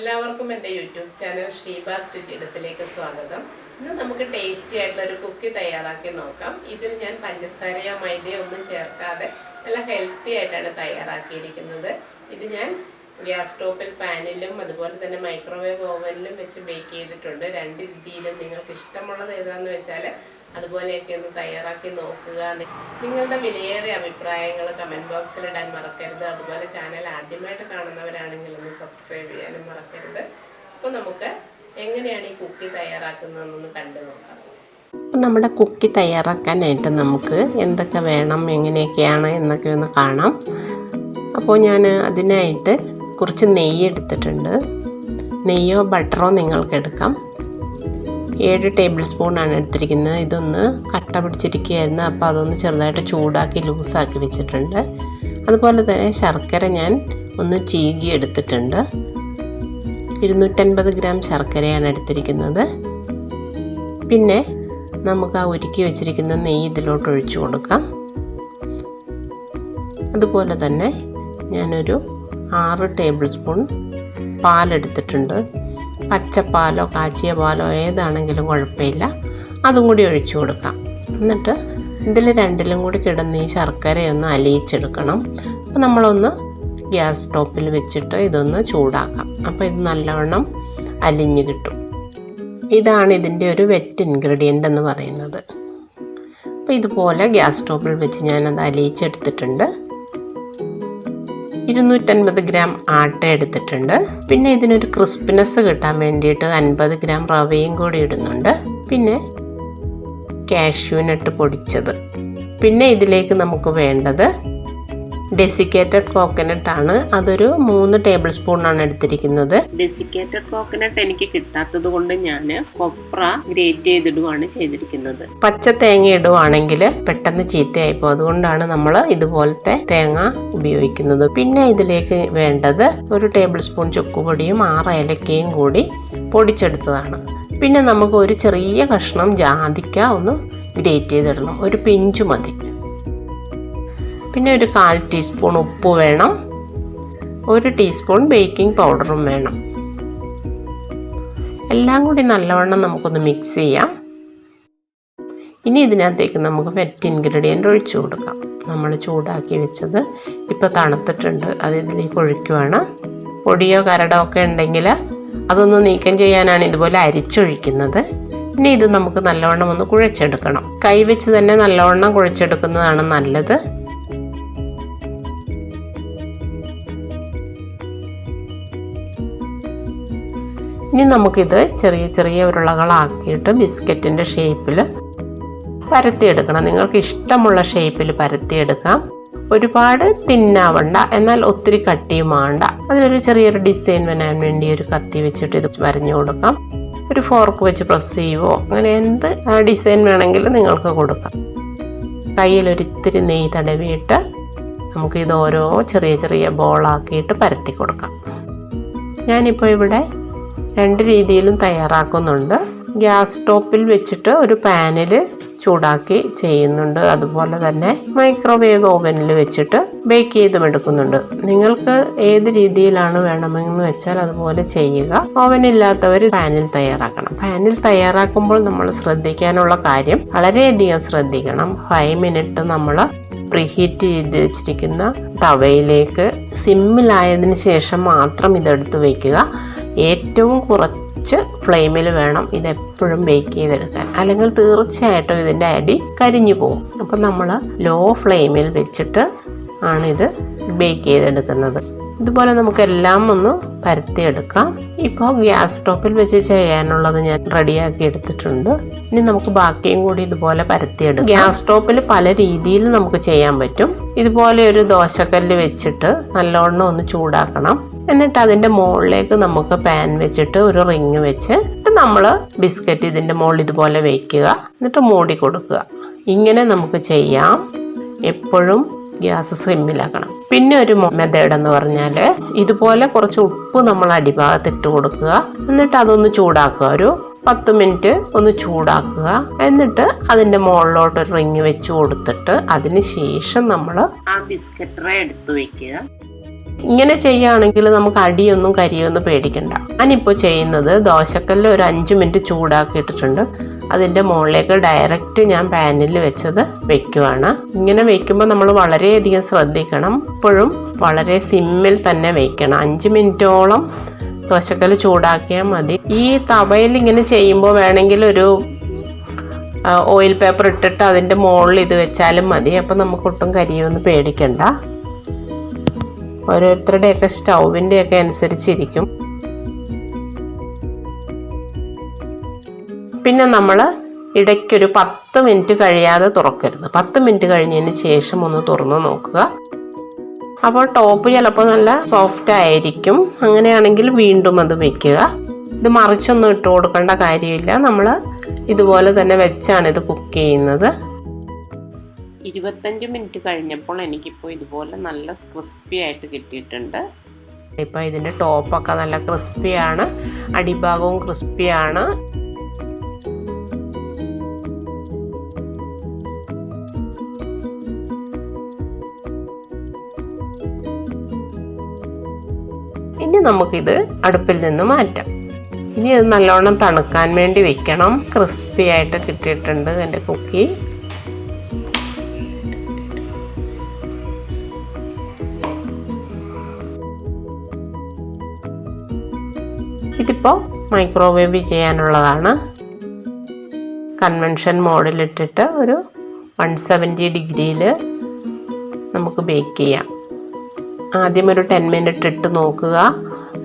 എല്ലാവർക്കും എൻ്റെ YouTube channel Sheeba's രുചിയിടത്തിലേക്ക് സ്വാഗതം. ഇന്ന് നമുക്ക് ടേസ്റ്റി ആയിട്ടുള്ള ഒരു കുക്കി തയ്യാറാക്കി നോക്കാം. ഇതിൽ ഞാൻ പഞ്ചസാരയോ മൈദയോ ഒന്നും ചേർക്കാതെ നല്ല ഹെൽത്തി ആയിട്ടാണ് തയ്യാറാക്കിയിരിക്കുന്നത്. ഇത് ഞാൻ ഗ്യാസ് സ്റ്റോപ്പിൽ പാനിലും അതുപോലെ തന്നെ മൈക്രോവേവ് ഓവനിലും വെച്ച് ബേക്ക് ചെയ്തിട്ടുണ്ട്. രണ്ട് രീതിയിലും നിങ്ങൾക്ക് ഇഷ്ടമുള്ളത് ഏതാണെന്ന് വെച്ചാൽ അതുപോലെയൊക്കെ ഒന്ന് തയ്യാറാക്കി നോക്കുക. നിങ്ങളുടെ വിലയേറിയ അഭിപ്രായങ്ങൾ കമൻറ്റ് ബോക്സിൽ ഇടാൻ മറക്കരുത്. അതുപോലെ ചാനൽ ആദ്യമായിട്ട് കാണുന്നവരാണെങ്കിൽ ഒന്ന് സബ്സ്ക്രൈബ് ചെയ്യാനും മറക്കരുത്. അപ്പോൾ നമുക്ക് എങ്ങനെയാണ് ഈ കുക്കി തയ്യാറാക്കുന്നതെന്നൊന്ന് കണ്ടു നോക്കാം. നമ്മുടെ കുക്കി തയ്യാറാക്കാനായിട്ട് നമുക്ക് എന്തൊക്കെ വേണം, എങ്ങനെയൊക്കെയാണ് എന്നൊക്കെ ഒന്ന് കാണാം. അപ്പോൾ ഞാൻ അതിനായിട്ട് കുറച്ച് നെയ്യ് എടുത്തിട്ടുണ്ട്. നെയ്യോ ബട്ടറോ നിങ്ങൾക്ക് എടുക്കാം. 7 ടേബിൾ സ്പൂണാണ് എടുത്തിരിക്കുന്നത്. ഇതൊന്ന് കട്ട പിടിച്ചിരിക്കുകയായിരുന്നു, അപ്പോൾ അതൊന്ന് ചെറുതായിട്ട് ചൂടാക്കി ലൂസാക്കി വെച്ചിട്ടുണ്ട്. അതുപോലെ തന്നെ ശർക്കര ഞാൻ ഒന്ന് ചീകി എടുത്തിട്ടുണ്ട്. 250 ഗ്രാം ശർക്കരയാണ് എടുത്തിരിക്കുന്നത്. പിന്നെ നമുക്ക് ആ ഉരുക്കി വെച്ചിരിക്കുന്ന നെയ്യ് ഇതിലോട്ട് ഒഴിച്ചു കൊടുക്കാം. അതുപോലെ തന്നെ ഞാനൊരു 6 ടേബിൾ സ്പൂൺ പാലെടുത്തിട്ടുണ്ട്. പച്ചപ്പാലോ കാച്ചിയ പാലോ ഏതാണെങ്കിലും കുഴപ്പമില്ല, അതും കൂടി ഒഴിച്ചു കൊടുക്കാം. എന്നിട്ട് ഇതിൽ രണ്ടിലും കൂടി കിടന്ന് ഈ ശർക്കരയൊന്ന് അലിയിച്ചെടുക്കണം. അപ്പോൾ നമ്മളൊന്ന് ഗ്യാസ് സ്റ്റോപ്പിൽ വെച്ചിട്ട് ഇതൊന്ന് ചൂടാക്കാം. അപ്പോൾ ഇത് നല്ലവണ്ണം അലിഞ്ഞ് കിട്ടും. ഇതാണ് ഇതിൻ്റെ ഒരു വെറ്റ് ഇൻഗ്രീഡിയൻ്റ് എന്ന് പറയുന്നത്. അപ്പോൾ ഇതുപോലെ ഗ്യാസ് സ്റ്റോപ്പിൽ വെച്ച് ഞാനത് അലിയിച്ചെടുത്തിട്ടുണ്ട്. 250 ഗ്രാം ആട്ട എടുത്തിട്ടുണ്ട്. പിന്നെ ഇതിനൊരു ക്രിസ്പിനെസ് കിട്ടാൻ വേണ്ടിയിട്ട് 50 ഗ്രാം റവയും കൂടി ഇടുന്നുണ്ട്. പിന്നെ കാഷ്യൂ നട്ട് പൊടിച്ചത്. പിന്നെ ഇതിലേക്ക് നമുക്ക് വേണ്ടത് ഡെസിക്കേറ്റഡ് കോക്കനട്ട് ആണ്. അതൊരു 3 ടേബിൾ സ്പൂണാണ് എടുത്തിരിക്കുന്നത്. ഡെസിക്കേറ്റഡ് കോക്കനട്ട് എനിക്ക് കിട്ടാത്തത് കൊണ്ട് ഞാൻ കൊപ്ര ഗ്രേറ്റ് ചെയ്തിടുകയാണ് ചെയ്തിരിക്കുന്നത്. പച്ച തേങ്ങ ഇടുവാണെങ്കിൽ പെട്ടെന്ന് ചീത്തയായിപ്പോൾ, അതുകൊണ്ടാണ് നമ്മൾ ഇതുപോലത്തെ തേങ്ങ ഉപയോഗിക്കുന്നത്. പിന്നെ ഇതിലേക്ക് വേണ്ടത് 1 ടേബിൾ സ്പൂൺ ചുക്കുപൊടിയും 6 ഏലക്കയും കൂടി പൊടിച്ചെടുത്തതാണ്. പിന്നെ നമുക്ക് ഒരു ചെറിയ കഷ്ണം ജാതിക്ക ഒന്ന് ഗ്രേറ്റ് ചെയ്തിടണം, ഒരു പിഞ്ച് മതി. പിന്നെ ഒരു 1/4 ടീസ്പൂൺ ഉപ്പ് വേണം. 1 ടീസ്പൂൺ ബേക്കിംഗ് പൗഡറും വേണം. എല്ലാം കൂടി നല്ലവണ്ണം നമുക്കൊന്ന് മിക്സ് ചെയ്യാം. ഇനി ഇതിനകത്തേക്ക് നമുക്ക് വെറ്റ് ഇൻഗ്രീഡിയൻ്റ് ഒഴിച്ചു കൊടുക്കാം. നമ്മൾ ചൂടാക്കി വെച്ചത് ഇപ്പോൾ തണുത്തിട്ടുണ്ട്, അത് ഇതിലേക്ക് ഒഴിക്കുവാണ്. പൊടിയോ കരടോ ഒക്കെ ഉണ്ടെങ്കിൽ അതൊന്ന് നീക്കം ചെയ്യാനാണ് ഇതുപോലെ അരിച്ചൊഴിക്കുന്നത്. ഇനി ഇത് നമുക്ക് നല്ലവണ്ണം ഒന്ന് കുഴച്ചെടുക്കണം. കൈ വെച്ച് തന്നെ നല്ലവണ്ണം കുഴച്ചെടുക്കുന്നതാണ് നല്ലത്. ഇനി നമുക്കിത് ചെറിയ ചെറിയ ഉരുളകളാക്കിയിട്ട് ബിസ്ക്കറ്റിൻ്റെ ഷേപ്പിൽ പരത്തിയെടുക്കണം. നിങ്ങൾക്ക് ഇഷ്ടമുള്ള ഷേപ്പിൽ പരത്തിയെടുക്കാം. ഒരുപാട് തിന്നാവണ്ട, എന്നാൽ ഒത്തിരി കട്ടിയും വേണ്ട. അതിനൊരു ചെറിയൊരു ഡിസൈൻ വരാൻ വേണ്ടി ഒരു കത്തി വെച്ചിട്ട് ഇത് വരഞ്ഞു കൊടുക്കാം. ഒരു ഫോർക്ക് വെച്ച് പ്രസ് ചെയ്യുവോ, അങ്ങനെ എന്ത് ഡിസൈൻ വേണമെങ്കിലും നിങ്ങൾക്ക് കൊടുക്കാം. കയ്യിലൊരിത്തിരി നെയ്യ് തടവിയിട്ട് നമുക്കിത് ഓരോ ചെറിയ ചെറിയ ബോളാക്കിയിട്ട് പരത്തി കൊടുക്കാം. ഞാനിപ്പോൾ ഇവിടെ 2 രീതിയിലും തയ്യാറാക്കുന്നുണ്ട്. ഗ്യാസ് സ്റ്റോപ്പിൽ വെച്ചിട്ട് ഒരു പാനിൽ ചൂടാക്കി ചെയ്യുന്നുണ്ട്. അതുപോലെ തന്നെ മൈക്രോവേവ് ഓവനിൽ വെച്ചിട്ട് ബേക്ക് ചെയ്തും എടുക്കുന്നുണ്ട്. നിങ്ങൾക്ക് ഏത് രീതിയിലാണ് വേണമെന്ന് വെച്ചാൽ അതുപോലെ ചെയ്യുക. ഓവനില്ലാത്തവർ പാനിൽ തയ്യാറാക്കണം. പാനിൽ തയ്യാറാക്കുമ്പോൾ നമ്മൾ ശ്രദ്ധിക്കാനുള്ള കാര്യം വളരെയധികം ശ്രദ്ധിക്കണം. 5 മിനിറ്റ് നമ്മൾ പ്രീഹീറ്റ് ചെയ്ത് വെച്ചിരിക്കുന്ന തവയിലേക്ക് സിമ്മിലായതിനു ശേഷം മാത്രം ഇതെടുത്ത് വയ്ക്കുക. ഏറ്റവും കുറച്ച് ഫ്ലെയിമിൽ വേണം ഇതെപ്പോഴും ബേക്ക് ചെയ്തെടുക്കാൻ, അല്ലെങ്കിൽ തീർച്ചയായിട്ടും ഇതിൻ്റെ അടി കരിഞ്ഞു പോകും. അപ്പം നമ്മൾ ലോ ഫ്ലെയിമിൽ വെച്ചിട്ട് ആണിത് ബേക്ക് ചെയ്തെടുക്കുന്നത്. ഇതുപോലെ നമുക്കെല്ലാം ഒന്ന് പരത്തിയെടുക്കാം. ഇപ്പോൾ ഗ്യാസ് സ്റ്റോപ്പിൽ വെച്ച് ചെയ്യാനുള്ളത് ഞാൻ റെഡിയാക്കി എടുത്തിട്ടുണ്ട്. ഇനി നമുക്ക് ബാക്കിയും കൂടി ഇതുപോലെ പരത്തിയെടുക്കാം. ഗ്യാസ് സ്റ്റോപ്പിൽ പല രീതിയിൽ നമുക്ക് ചെയ്യാൻ പറ്റും. ഇതുപോലെ ഒരു ദോശക്കല്ല് വെച്ചിട്ട് നല്ലോണം ഒന്ന് ചൂടാക്കണം. എന്നിട്ട് അതിൻ്റെ മുകളിലേക്ക് നമുക്ക് പാൻ വെച്ചിട്ട് ഒരു റിങ് വെച്ച് നമ്മൾ ബിസ്ക്കറ്റ് ഇതിൻ്റെ മുകളിൽ ഇതുപോലെ വയ്ക്കുക. എന്നിട്ട് മൂടി കൊടുക്കുക. ഇങ്ങനെ നമുക്ക് ചെയ്യാം. എപ്പോഴും ഗ്യാസ് സിമ്മിലാക്കണം. പിന്നെ ഒരു മെത്തേഡ് എന്ന് പറഞ്ഞാൽ ഇതുപോലെ കുറച്ച് ഉപ്പ് നമ്മൾ അടിഭാഗത്തിട്ട് കൊടുക്കുക. എന്നിട്ട് അതൊന്ന് ചൂടാക്കുക. ഒരു 10 മിനിറ്റ് ഒന്ന് ചൂടാക്കുക. എന്നിട്ട് അതിൻ്റെ മുകളിലോട്ട് ഒരു റിങ് വെച്ച് കൊടുത്തിട്ട് അതിന് ശേഷം നമ്മൾ ആ ബിസ്ക്കറ്റ് ട്രേ എടുത്ത് വയ്ക്കുക. ഇങ്ങനെ ചെയ്യുകയാണെങ്കിൽ നമുക്ക് അടിയൊന്നും കരിയൊന്നും പേടിക്കണ്ട. ഞാനിപ്പോൾ ചെയ്യുന്നത് ദോശക്കല്ല് ഒരു 5 മിനിറ്റ് ചൂടാക്കിയിട്ടിട്ടുണ്ട്. അതിൻ്റെ മുകളിലേക്ക് ഡയറക്റ്റ് ഞാൻ പാനിൽ വെച്ചത് വെക്കുവാണ്. ഇങ്ങനെ വെക്കുമ്പോൾ നമ്മൾ വളരെയധികം ശ്രദ്ധിക്കണം. എപ്പോഴും വളരെ സിമ്മിൽ തന്നെ വെക്കണം. 5 മിനിറ്റോളം ദോശക്കല്ല് ചൂടാക്കിയാൽ മതി. ഈ തവയിൽ ഇങ്ങനെ ചെയ്യുമ്പോൾ വേണമെങ്കിൽ ഒരു ഓയിൽ പേപ്പർ ഇട്ടിട്ട് അതിൻ്റെ മുകളിൽ ഇത് വെച്ചാലും മതി. അപ്പോൾ നമുക്ക് ഒട്ടും കരിയൊന്നും പേടിക്കണ്ട. ഓരോരുത്തരുടെയൊക്കെ സ്റ്റൗവിൻ്റെയൊക്കെ അനുസരിച്ചിരിക്കും. പിന്നെ നമ്മൾ ഇടയ്ക്കൊരു 10 മിനിറ്റ് കഴിയാതെ തുറക്കരുത്. 10 മിനിറ്റ് കഴിഞ്ഞതിന് ശേഷം ഒന്ന് തുറന്ന് നോക്കുക. അപ്പോൾ ടോപ്പ് ചിലപ്പോൾ നല്ല സോഫ്റ്റ് ആയിരിക്കും. അങ്ങനെയാണെങ്കിൽ വീണ്ടും അത് വെക്കുക. ഇത് മറിച്ചൊന്നും ഇട്ട് കൊടുക്കേണ്ട കാര്യമില്ല. നമ്മൾ ഇതുപോലെ തന്നെ വെച്ചാണ് ഇത് കുക്ക് ചെയ്യുന്നത്. 25 മിനിറ്റ് കഴിഞ്ഞപ്പോൾ എനിക്കിപ്പോൾ ഇതുപോലെ നല്ല ക്രിസ്പി ആയിട്ട് കിട്ടിയിട്ടുണ്ട്. ഇപ്പോൾ ഇതിൻ്റെ ടോപ്പൊക്കെ നല്ല ക്രിസ്പിയാണ്, അടിഭാഗവും ക്രിസ്പിയാണ്. ഇനി നമുക്കിത് അടുപ്പിൽ നിന്ന് മാറ്റാം. ഇനി അത് നല്ലോണം തണുക്കാൻ വേണ്ടി വെക്കണം. ക്രിസ്പി ആയിട്ട് കിട്ടിയിട്ടുണ്ട് എൻ്റെ കുക്കി. ഇതിപ്പോൾ മൈക്രോവേവ് ചെയ്യാനുള്ളതാണ്. കൺവെൻഷൻ മോഡിലിട്ടിട്ട് ഒരു 170 ഡിഗ്രിയിൽ നമുക്ക് ബേക്ക് ചെയ്യാം. ആദ്യം ഒരു 10 മിനിറ്റ് ഇട്ട് നോക്കുക.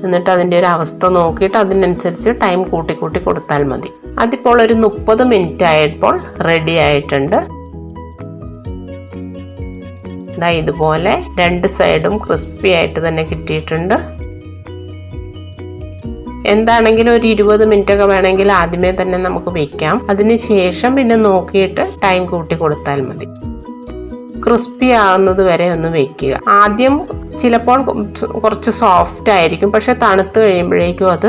എന്നിട്ട് അതിൻ്റെ ഒരു അവസ്ഥ നോക്കിയിട്ട് അതിനനുസരിച്ച് ടൈം കൂട്ടി കൊടുത്താൽ മതി. അതിപ്പോൾ ഒരു 30 മിനിറ്റ് ആയപ്പോൾ റെഡി ആയിട്ടുണ്ട്. ഇതാ ഇതുപോലെ 2 സൈഡും ക്രിസ്പി ആയിട്ട് തന്നെ കിട്ടിയിട്ടുണ്ട്. എന്താണെങ്കിലും ഒരു 20 മിനിറ്റ് ഒക്കെ വേണമെങ്കിൽ ആദ്യമേ തന്നെ നമുക്ക് വെക്കാം. അതിന് ശേഷം പിന്നെ നോക്കിയിട്ട് ടൈം കൂട്ടി കൊടുത്താൽ മതി. ക്രിസ്പി ആകുന്നത് വരെ ഒന്ന് വെക്കുക. ആദ്യം ചിലപ്പോൾ കുറച്ച് സോഫ്റ്റ് ആയിരിക്കും, പക്ഷെ തണുത്ത് കഴിയുമ്പോഴേക്കും അത്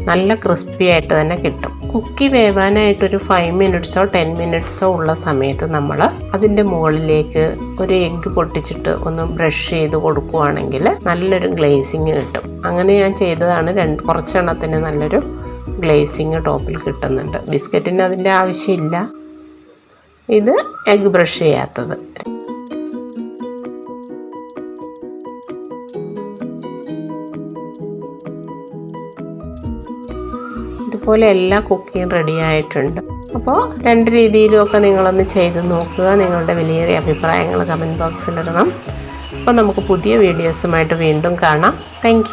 നല്ല ക്രിസ്പി ആയിട്ട് തന്നെ കിട്ടും. കുക്കി വേവാനായിട്ടൊരു 5 മിനിറ്റ്സോ 10 മിനിറ്റ്സോ ഉള്ള സമയത്ത് നമ്മൾ അതിൻ്റെ മുകളിലേക്ക് ഒരു എഗ്ഗ് പൊട്ടിച്ചിട്ട് ഒന്ന് ബ്രഷ് ചെയ്ത് കൊടുക്കുകയാണെങ്കിൽ നല്ലൊരു ഗ്ലേസിങ് കിട്ടും. അങ്ങനെ ഞാൻ ചെയ്തതാണ്. കുറച്ചെണ്ണത്തിന് നല്ലൊരു ഗ്ലേസിങ് ടോപ്പിൽ കിട്ടുന്നുണ്ട്. ബിസ്ക്കറ്റിന് അതിൻ്റെ ആവശ്യമില്ല. ഇത് എഗ്ഗ് ബ്രഷ് ചെയ്യാത്തത്. ഇതുപോലെ എല്ലാ കുക്കിയും റെഡി ആയിട്ടുണ്ട്. അപ്പോൾ 2 രീതിയിലുമൊക്കെ നിങ്ങളൊന്ന് ചെയ്ത് നോക്കുക. നിങ്ങളുടെ വിലയേറിയ അഭിപ്രായങ്ങൾ കമൻറ്റ് ബോക്സിലിടണം. അപ്പോൾ നമുക്ക് പുതിയ വീഡിയോസുമായിട്ട് വീണ്ടും കാണാം. താങ്ക്